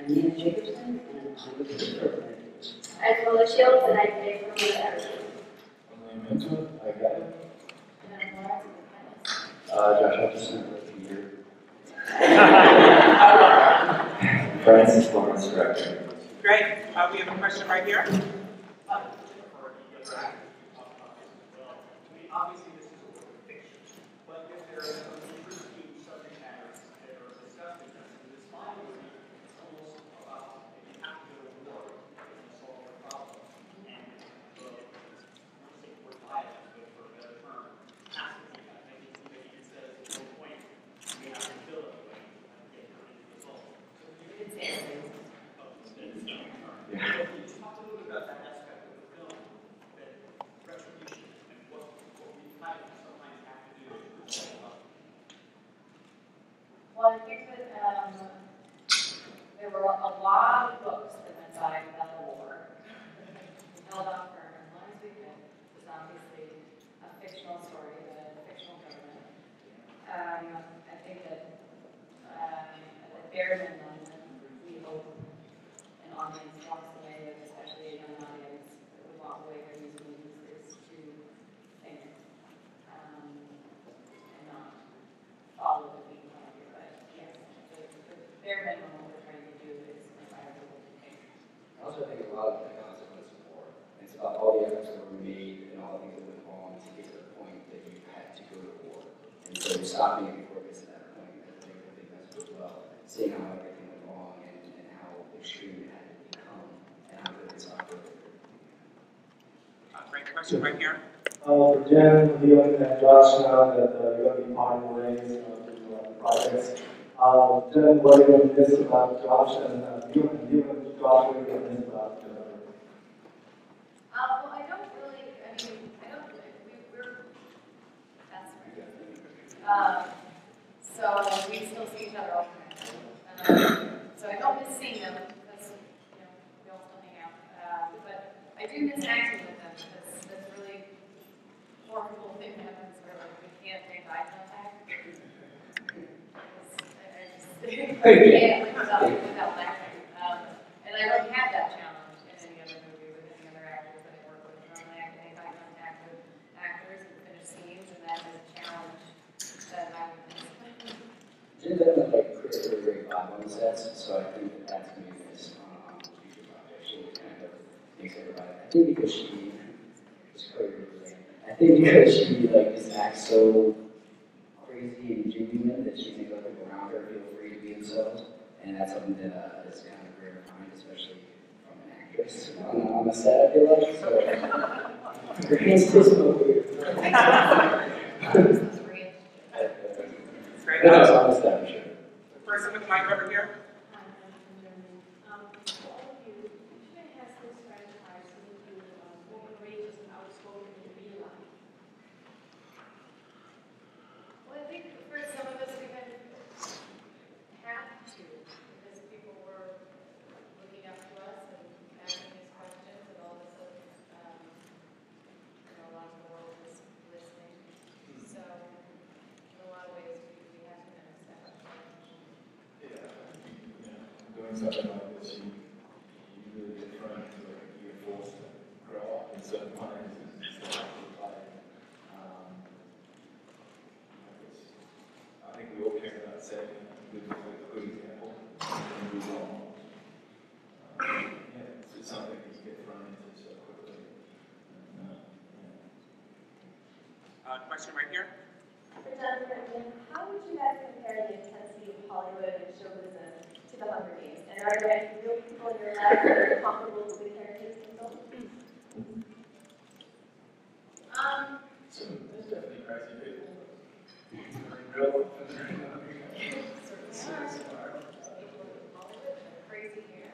I'm Ian Jacobson, and I'm with the program. I'm Lola Shields, and I pay for the everything. I'm Mentor, I got it. And I'm Laura. Josh Hutchison, here. Francis Lawrence, director. Great. We have a question right here. Obviously, this is a work of fiction, but if there are some interesting subject matters that are discussed in this final review, it's almost about if you have to go to war and solve a problem. And the word violence, but for a better term, has to be kind of making something that says, at no point, we have to kill it away and get the end result. So you can say things. Can you talk a little bit about that aspect of the film, that retribution and what we kind of sometimes have to do to set up? Well, I think that there were a lot of books that went by about the war. Held up for as long as we could. It was obviously a fictional story, but a fictional government. I think that at the bare minimum, we hope an audience walks away with, especially a young audience, that would walk away with these movies is to think and not follow the beat plan. But yes, the bare minimum what we're trying to do is inspire people to think. I also think a lot of the consequence of war. It's about all the efforts that were made and all the things that went wrong to get to the point that you had to go to war. And so you're stopping it before it gets to that point. I think that's a big message as well. Seeing how everything went wrong and how extreme it had to become and how good it's operated. Great question right here. For Jen, Leo, and Josh, now that you're going to be parting ways to the projects. Jen, what are you going to miss about Josh, and Leo and Josh, what are you going to miss about Well, I don't really, we're best friends. So we still see each other all the time. So I don't miss seeing them because, we all still hang out. But I do miss acting with them because that's really horrible thing that happens where we can't make eye contact. I can't without laughing. And I don't have that challenge in any other movie with any other actors that I work with. Normally I can make eye contact with actors and finish scenes, and that is a challenge that I would miss. Jen definitely creates really great vibe on the sets, so I think that that's going to be missed on future projects. She kind of makes everybody. I think because she just acts so crazy and genuine that she makes other people around her feel free to be themselves, and that's something that is kind of rare to find, especially from an actress on the set. I feel like so. Her hands still smell weird. Great. No, it's on the set, I'm sure. The person with the mic over here. Well, I think for some of us, we kind of have to, because people were looking up to us and asking us questions, and all of a sudden, a lot of the world is listening. So, in a lot of ways, we have to kind of step up. doing something like this, you really get thrown into it. You're forced to grow up in certain ways and start to play. I think we all care about setting a good example. It's just something that you get thrown into so quickly. Question right here. For Jennifer, how would you guys compare the intensity of Hollywood and show business to the Hunger Games? And are there any real people in your life that are comparable to the characters in the film? So there's definitely crazy people. Real Crazy here.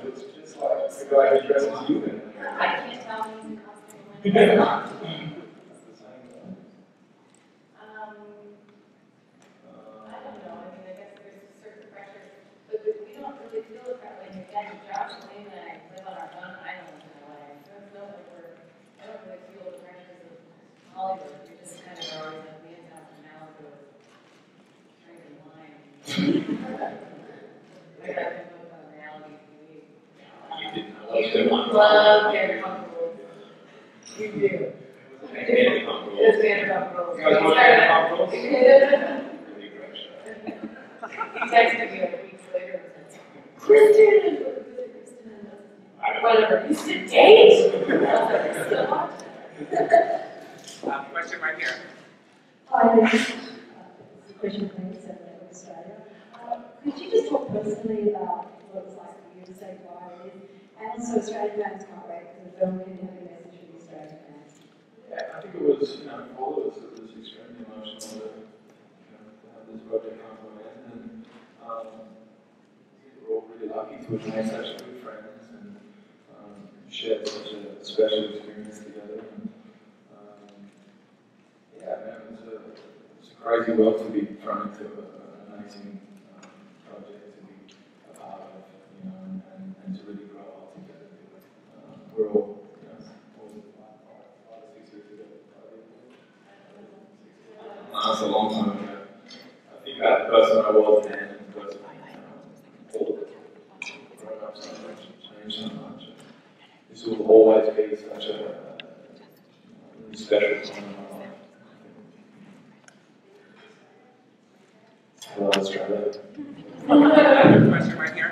It's just like the guy who dresses you in. I can't tell he's in costume when he's not. It's the same guy. I don't know. I mean, I guess there's a certain pressure, but we don't really feel it that way. Again, Josh, Lane, and I live on our own island in LA. So it's not like I don't really feel the pressures of Hollywood. We just kind of are always at the ins out from Malibu, drinking wine. You didn't like them on Love Vanderpump Rules. You do. Vanderpump Rules. It's Vanderpump Rules. You guys watch Vanderpump Rules? He Really great show. texted me like weeks later and said, Kristen! Whatever, you should date! I was like, still watching. Question right here. Hi, this is a question for you, Senator of Australia. Could you just talk personally about what it's like for you to say why it is? And also, Australian fans can't wait for the film. Can you have a message for the Australian fans? Yeah, I think it was, for all of us, it was extremely emotional to have this project come to an end. And we're all really lucky to have made such good friends and shared such a special experience together. And, yeah, man, it was a crazy world to be thrown into an amazing project to be a part of, and to really grow up together. We're all, all 5 or 6 years ago. That's a long time ago. I think that the person I was then and the person all of it grown up so much, changed so much. This will always be such a really special time in my life. Hello, Australia. Question right here.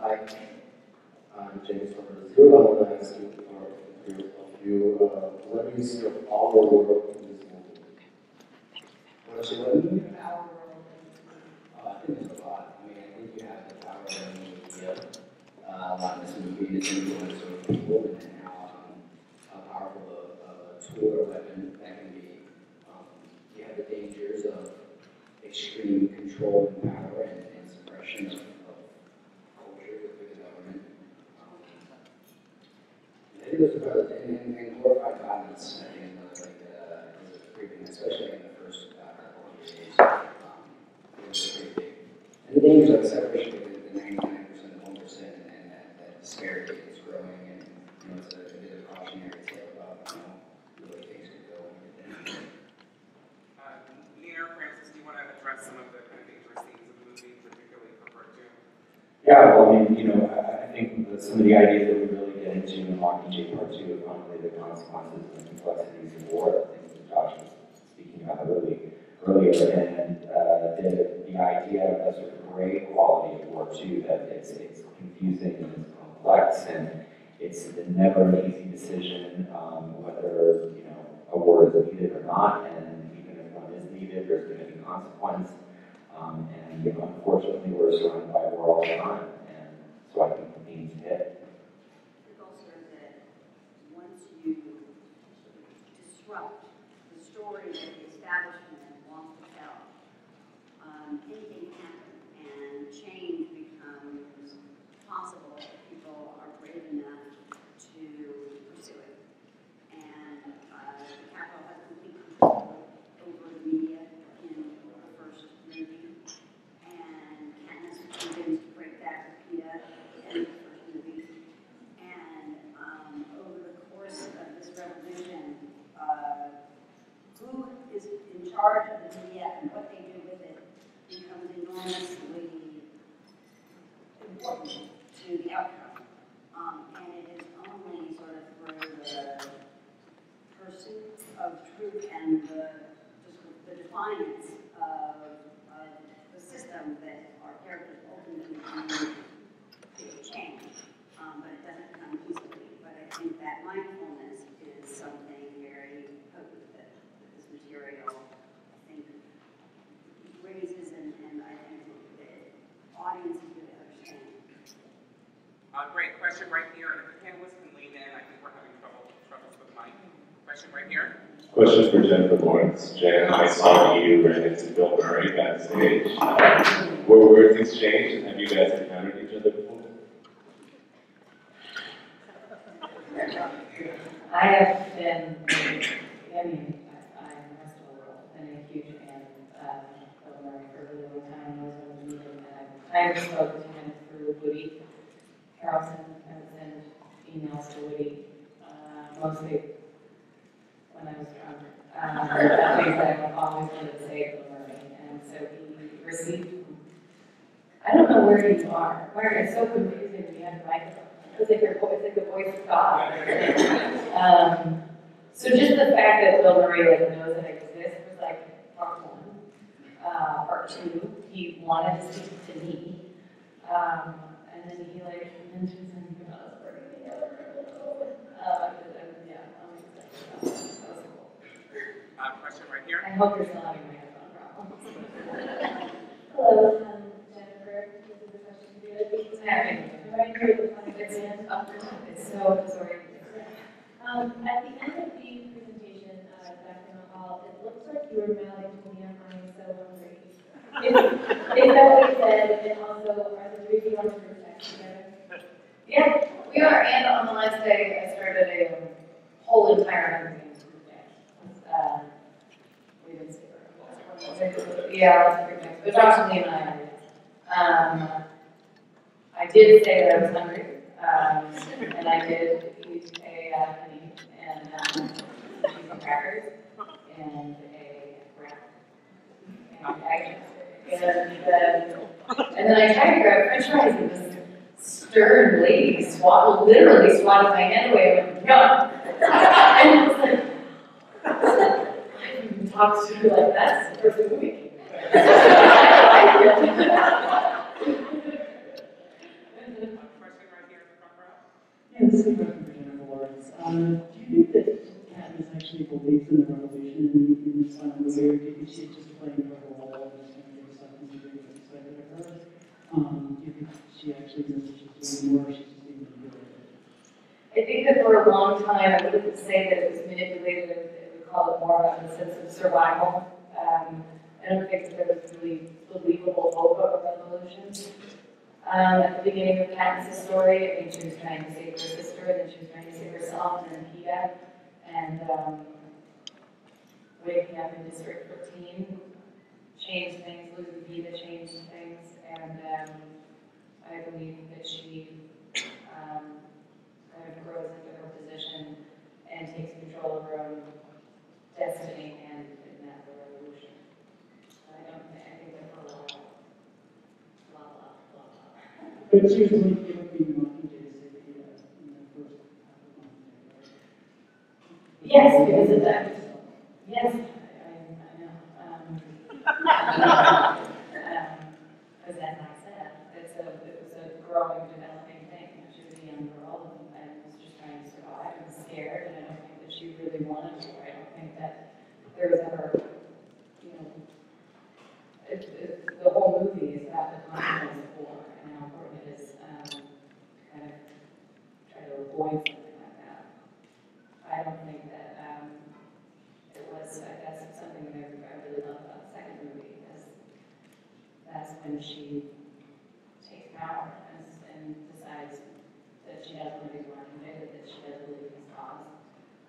Hi, I'm James from Brazil. I want to ask you what do you see of our world in this movie? What is it? I think there's a lot. I mean, I think you have the power of the media, a lot of this movie is influence over people, and how powerful a tool or weapon that can be. You have the dangers of extreme control and power and suppression of culture within the government. I think there's about and glorified violence. I think another thing that is pretty big, especially in the first couple of years. It was pretty big. And the dangers of separation between the 99% and 1%, and that disparity is growing, and it's a bit of a cautionary tale about the way things could go and everything. Nina or Francis, do you want to address some of the kind of dangerous themes of the movie, particularly for part 2? Yeah, well, I mean, I think that some of the ideas that we really get into in Mockingjay Part 2 of contemplative consequences and the complexities of war, things that Josh was speaking about earlier, and the idea of a sort of gray quality of war too, that it's confusing and it's complex, and it's never an easy decision whether a war is needed or not, and even if one is needed, there's going to be consequence. And unfortunately, we're surrounded by war all the time, and so I think the themes hit. It's also that once you disrupt the story that the establishment wants to tell, anything can happen, and change becomes possible if people are brave enough to pursue it. And the Capitol has complete control over the media in the first movie, and Katniss was convinced to break that with Peeta in the first movie. And over the course of this revolution, who is in charge of the media and what they do with it becomes enormously important to the outcome. And it is only sort of through the pursuit of truth and the defiance of the system that our characters ultimately do change. But it doesn't come easily. But I think that mindfulness is something very potent that this material, I think, raises, and I think that audiences really understand. Great question right here, and if the panelists can lean in, I think we're having troubles with the mic. Question right here. Question for Jennifer Lawrence. Jen, I saw you ran into Bill Murray backstage. Were words exchanged, and have you guys encountered each other before? I have been, I'm the rest of the world, been a huge fan of Bill Murray for a really long time. I was going to meet him, and I spoke to him through Woody Harrelson. I would send emails to Woody, mostly when I was drunk. Things that I always wanted to say to Bill Murray. And so he received I don't know where you are. Where it's so confusing when you have a microphone. It's like your voice, like the voice of God. So just the fact that Bill Murray like knows that I exist was like part one. Part two, he wanted to speak to me. And then he like mentioned something about us working together. Yeah, that was cool. Question right here. I hope you're still having my headphone problems. Hello, Jennifer. This is a question for you. It's right here with my hand up. It's so disorienting. At the end of the presentation, Dr. Mahal, it looks like you were mouthing to me, I'm so hungry. Is that what you said? And also, are the three of you on for sex together? Yeah, we are. And on the last day, I started a whole entire magazine today. We didn't say yeah, let's bring it. But Josh and Lee and I did say that I was hungry. And I did eat a penny and cheese and crackers and a wrap and egg. And then I tried to grab French fries and this stern lady literally swatted my hand away and went, no! And I was like, I didn't even talk to her like that's the first movie. Yeah, this is a question for Jennifer Lawrence. Do you think that Katniss actually believes in the revolution in this final movie, or do you think she's just playing her role and just kind of doing stuff and doing what's expected of her? Do you think she actually knows what she's doing, or she's just being manipulated? I think that for a long time, I wouldn't say that it was manipulated, I would call it more of a sense of survival. I don't think that there was really believable hope of a revolution. At the beginning of Katniss' story, I think she was trying to save her sister, then she was trying to save herself, and then Peeta, and waking up in District 14 changed things, losing Peeta changed things, and I believe that she kind of grows into her position and takes control of her own destiny and that the revolution. I think that for a while. But she was going to give up being Mockingjay to save Peeta in the first half of Mockingjay, right? Yes, because of that. Yes, I know. As I said, it was a growing, developing thing. She was a young girl and was just trying to survive and scared, and I don't think that she really wanted to. I don't think that there was ever, the whole movie is about the consequence of war and how important it is kind of try to avoid something like that. I don't think that it was, that's something that I really love about the second movie, because that's when she takes power and decides that she doesn't want to be more committed, that she doesn't believe in his cause.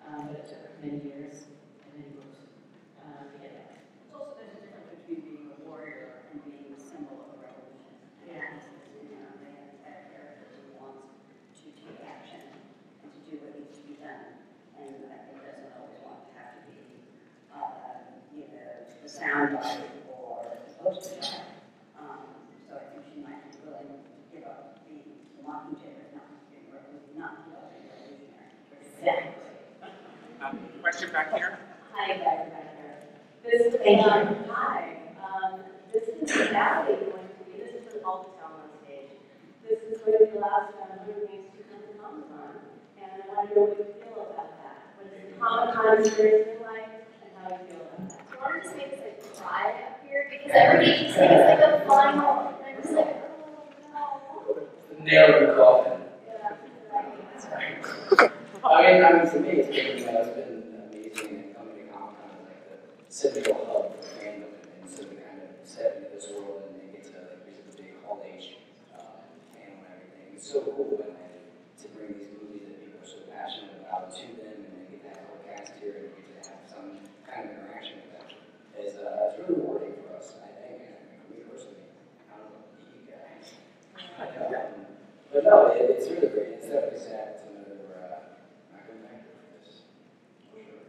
But it took her many years and many books to get there. It's also, there's a difference between being a warrior and being a symbol of a revolution. Yeah. They have that character who wants to take action and to do what needs to be done. And I think doesn't always want to have to be, the soundbite or the poster child. So I think she might be willing to give up being the Mockingjay, but not being revolutionary. Exactly. Question back here. Hi, Dr. Becker. This is, hi. This is Sally going to be, this is for the Multitalent on stage. This is going to be the last Hunger Games to come to Comic-Con, and I want to know what you feel about that. What is the Comic-Con experience been like, and how you feel about that? I want to just make us like cry up here, because everybody keeps saying it's like a final, and I'm just like, oh no. Nail in the coffin. Yeah, that's right. I mean, for me, it's been amazing, and coming to Comic-Con is like the central hub for fandom, and so we kind of step into this world and get to like visit the big Hall H panel and everything. It's so cool, and to bring these movies that people are so passionate about to them, and then get to have a whole cast here and get to have some kind of interaction with them is it's really rewarding for us. I think, and for me personally, I don't know you guys, but no, it's really great. It's definitely sad to know that we're not coming back here for this. For sure.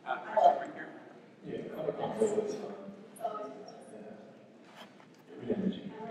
Question right here. Yeah, Comic-Con's always fun. Always. Yeah. Good energy. I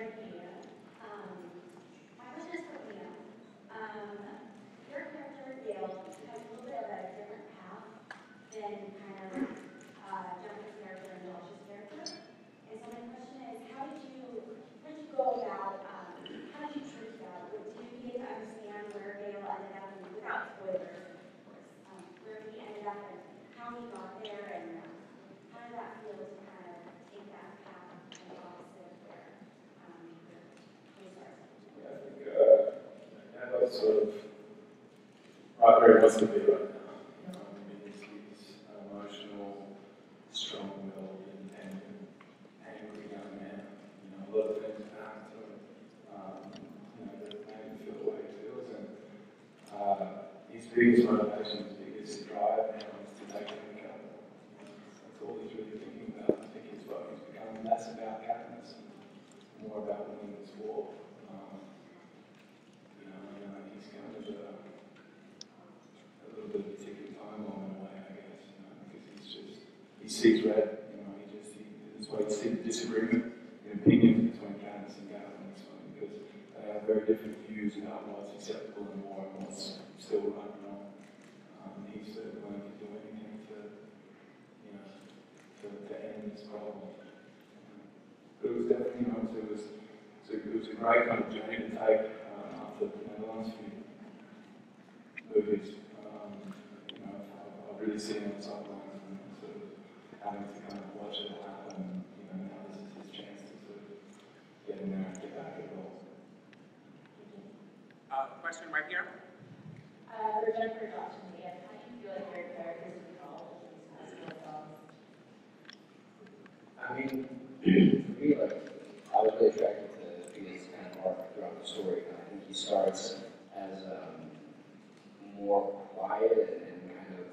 sort of right where he wants to be right now. You know, I mean, he's an emotional, strong-willed, independent, angry young man. You know, a lot of things happen to him, you know, that make him feel the way he feels. And his biggest motivation, his biggest drive now is to make him accountable. That's all he's really thinking about. I think he's becoming less about happiness and more about winning this war. You know, he's kind of a little bit of a ticking time bomb in a way, I guess. You know, because he sees red. You know, that's why you see the disagreement in opinions between Katniss and Gavin in this one, because they have very different views about what's acceptable in war and what's still right and wrong. He's willing to do anything to, you know, to end this problem. But it was definitely, you know, it was a great kind of journey to take after the last few movies. You know, I've really seen it on the sidelines and sort of having to kind of watch it happen. You know, now this is his chance to sort of get in there and get back at all. Question right here. For Jennifer, Josh, and Leah, how do you feel like your characters evolve in these past films? I mean, for me, like, I was really attracted to Peter's kind of arc throughout the story. I think he starts as more quiet and kind of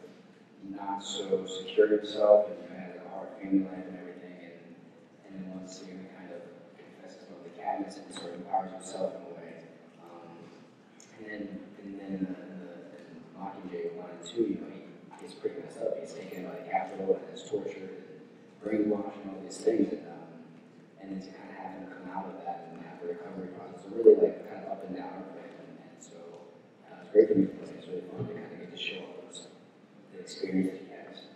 not so secure himself, and, you know, has a hard family life and everything, and then once he kind of confesses about the Katniss and sort of empowers himself in a way. And then in Mockingjay 1 and 2, you know, he gets pretty messed up. He's taken by the Capitol and is tortured and brainwashed and all these things, and then to kind of have him come out of that and have the recovery process, so really like kind of up and down for him, and so it's great for me to play. It's really fun to kind of get to show off the experience that he has.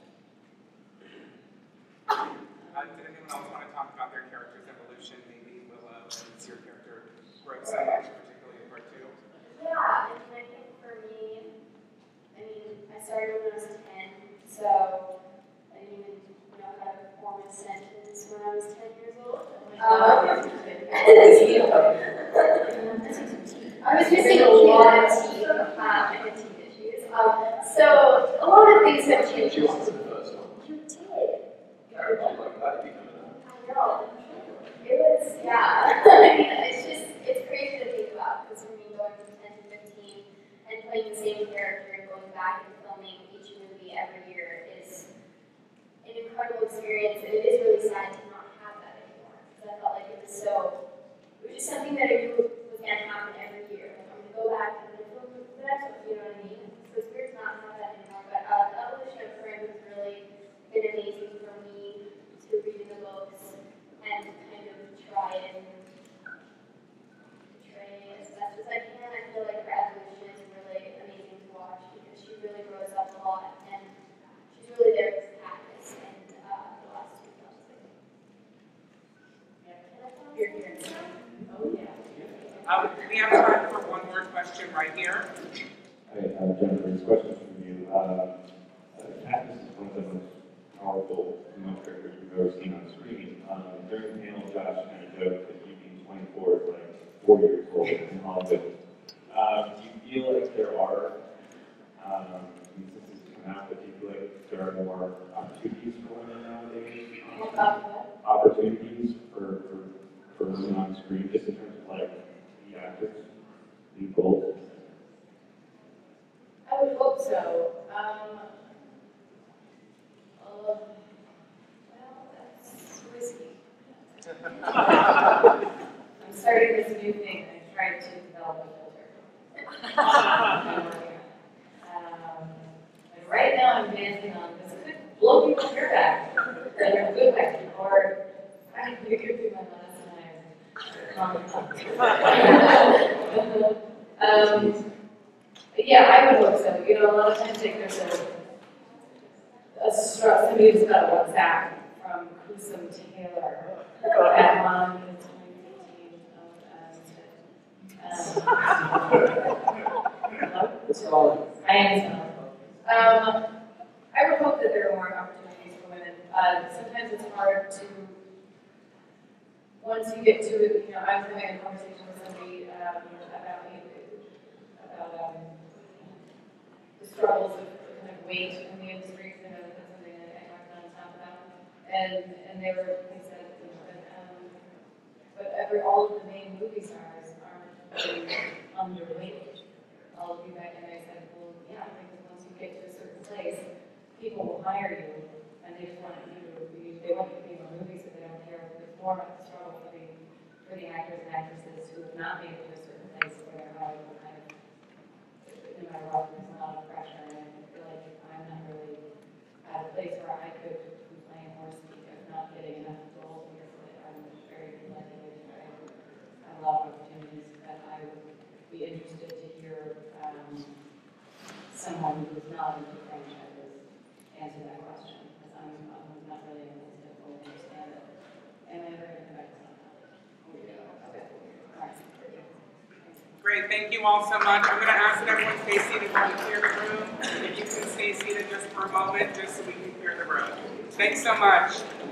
Did anyone else want to talk about their character's evolution? Maybe Willow, since your character grows so much, particularly in part 2. Yeah, and I think for me, I started when I was 10, so I didn't even know how to form a sentence when I was 10 years old. I was missing a lot of teeth. I had teeth issues. So a lot of things have changed. She wasn't the first one. You did. I like that. I know. It was, yeah. I mean, it's crazy to think about, because for me, going from 10 to 15 and playing the same character and going back and filming each movie every year is an incredible experience, and it is really sad to not have that anymore, because I felt like it was just something that I knew was going to happen every year. Like, I'm going to go back and I'm going to film the next one, you know what I mean? So it's weird to not have that anymore, but the evolution of Prim has really been amazing for me to read the books and kind of try and portray as best as I can. I feel like her evolution is really amazing to watch, because she really grows up a lot, and she's really there with Katniss in the last 2 films. You're here. Oh, yeah. We have time for one more question right here. Hey, Jennifer, this question is from you. Katniss is one of the most powerful female characters we've ever seen on screen. During the panel, Josh kind of joked that you being 24 is like 4 years old in Hollywood. Do you feel like there are, since this has come out, but do you feel like there are more opportunities for women nowadays? Opportunities for women on screen, just in terms of like the actors, the goals? I would hope so. Well, that's risky. I'm starting this new thing. I tried to develop a filter. And right now I'm dancing on this could blow people's hair back in a good way, or I could do my last time. Yeah, I would hope so. You know, a lot of times there's somebody who's got a WhatsApp from Kusum Taylor at Mom in 2015. I am I would hope that there are more opportunities for women. Sometimes it's hard to, once you get to it, you know, I was having a conversation with somebody about about the struggles of kind of weight in the industry, because I know that's something that I talked on top about. And they said, you know, that, but all of the main movie stars aren't really underweight. All of you back, and I said, well, yeah, because once you get to a certain place, people will hire you, and they just want you to they want you to be in the movie, so they don't care. It's more about the struggle for the actors and actresses who have not made it to a certain place where they're hired kind of, no matter what, there's a lot of pressure, and I feel like I'm not really at a place where I could complain or speak of not getting enough roles because I'm very lucky. I have a lot of opportunities that I would be interested to hear someone who is not into franchises answer that question, because I'm not really in this to fully understand it. And I'm going to come back to something. Okay. All right. Great, thank you all so much. I'm going to ask that everyone stay seated while we clear the room. If you can stay seated just for a moment, just so we can clear the room. Thanks so much.